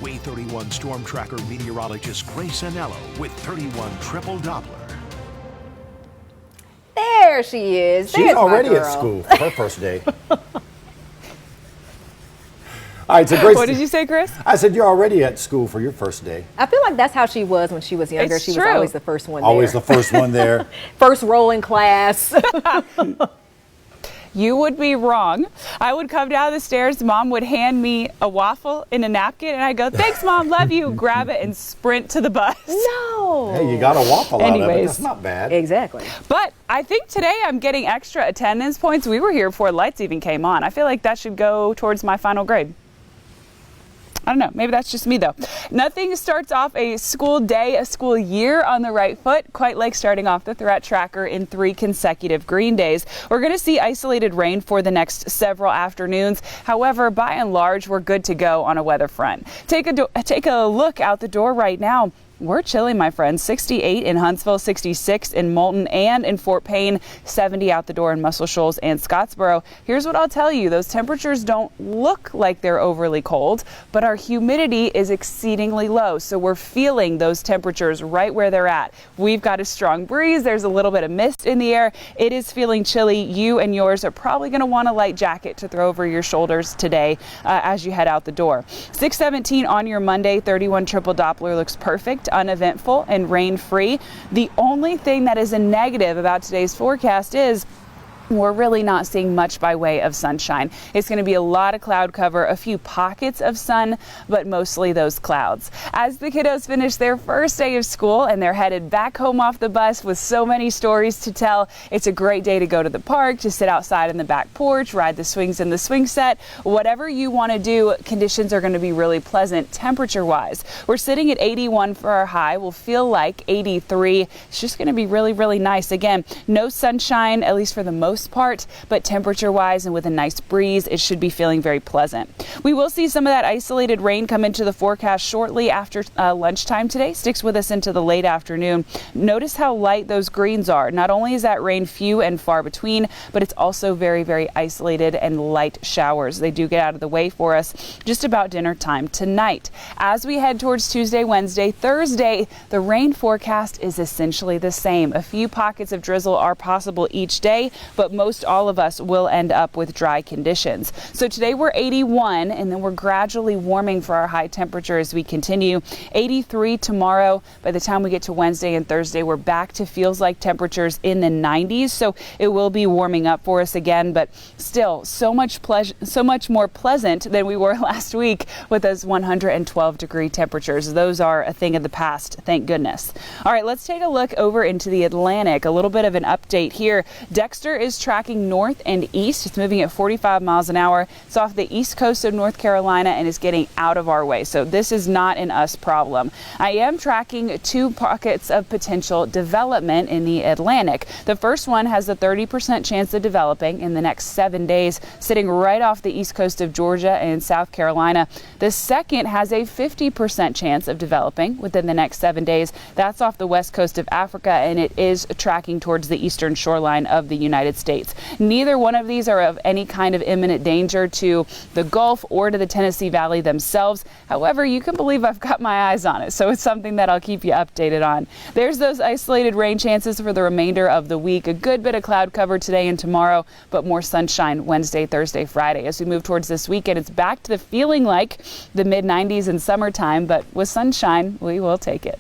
Way 31 storm tracker meteorologist Grace Anello with 31 triple Doppler. There she is. She's already at school for her first day. All right, so Grace. What did you say, Chris? I said you're already at school for your first day. I feel like that's how she was when she was younger. It's she true. was always the first one Always there. the first one there. First row in class. You would be wrong. I would come down the stairs, Mom would hand me a waffle in a napkin, and I'd go, thanks, Mom, love you, grab it, and sprint to the bus. No. Hey, you got a waffle out of it. Anyways. That's not bad. Exactly. But I think today I'm getting extra attendance points. We were here before lights even came on. I feel like that should go towards my final grade. I don't know. Maybe that's just me, though. Nothing starts off a school day, a school year on the right foot, quite like starting off the threat tracker in 3 consecutive green days. We're going to see isolated rain for the next several afternoons. However, by and large, we're good to go on a weather front. Take a look out the door right now. We're chilly, my friends. 68 in Huntsville, 66 in Moulton and in Fort Payne, 70 out the door in Muscle Shoals and Scottsboro. Here's what I'll tell you. Those temperatures don't look like they're overly cold, but our humidity is exceedingly low. So we're feeling those temperatures right where they're at. We've got a strong breeze. There's a little bit of mist in the air. It is feeling chilly. You and yours are probably going to want a light jacket to throw over your shoulders today as you head out the door. 617 on your Monday, 31 triple Doppler looks perfect, uneventful and rain-free. The only thing that is a negative about today's forecast is we're really not seeing much by way of sunshine. It's going to be a lot of cloud cover, a few pockets of sun, but mostly those clouds. As the kiddos finish their first day of school and they're headed back home off the bus with so many stories to tell, it's a great day to go to the park, to sit outside in the back porch, ride the swings in the swing set. Whatever you want to do, conditions are going to be really pleasant temperature-wise. We're sitting at 81 for our high. We'll feel like 83. It's just going to be really, really nice. Again, no sunshine, at least for the most part, but temperature wise and with a nice breeze, it should be feeling very pleasant. We will see some of that isolated rain come into the forecast shortly after lunchtime today. Sticks with us into the late afternoon. Notice how light those greens are. Not only is that rain few and far between, but it's also very, very isolated and light showers. They do get out of the way for us just about dinner time tonight. As we head towards Tuesday, Wednesday, Thursday, the rain forecast is essentially the same. A few pockets of drizzle are possible each day, but most all of us will end up with dry conditions. So today we're 81, and then we're gradually warming for our high temperature as we continue. 83 tomorrow. By the time we get to Wednesday and Thursday, we're back to feels like temperatures in the 90s. So it will be warming up for us again, but still so much more pleasant than we were last week with those 112 degree temperatures. Those are a thing of the past, thank goodness. All right, let's take a look over into the Atlantic. A little bit of an update here. Dexter is tracking north and east. It's moving at 45 miles an hour. It's off the east coast of North Carolina and is getting out of our way. So this is not an us problem. I am tracking 2 pockets of potential development in the Atlantic. The first one has a 30% chance of developing in the next 7 days, sitting right off the east coast of Georgia and South Carolina. The second has a 50% chance of developing within the next 7 days. That's off the west coast of Africa, and it is tracking towards the eastern shoreline of the United States. Neither one of these are of any kind of imminent danger to the Gulf or to the Tennessee Valley themselves. However, you can believe I've got my eyes on it, so it's something that I'll keep you updated on. There's those isolated rain chances for the remainder of the week. A good bit of cloud cover today and tomorrow, but more sunshine Wednesday, Thursday, Friday. As we move towards this weekend, it's back to the feeling like the mid-90s in summertime, but with sunshine, we will take it.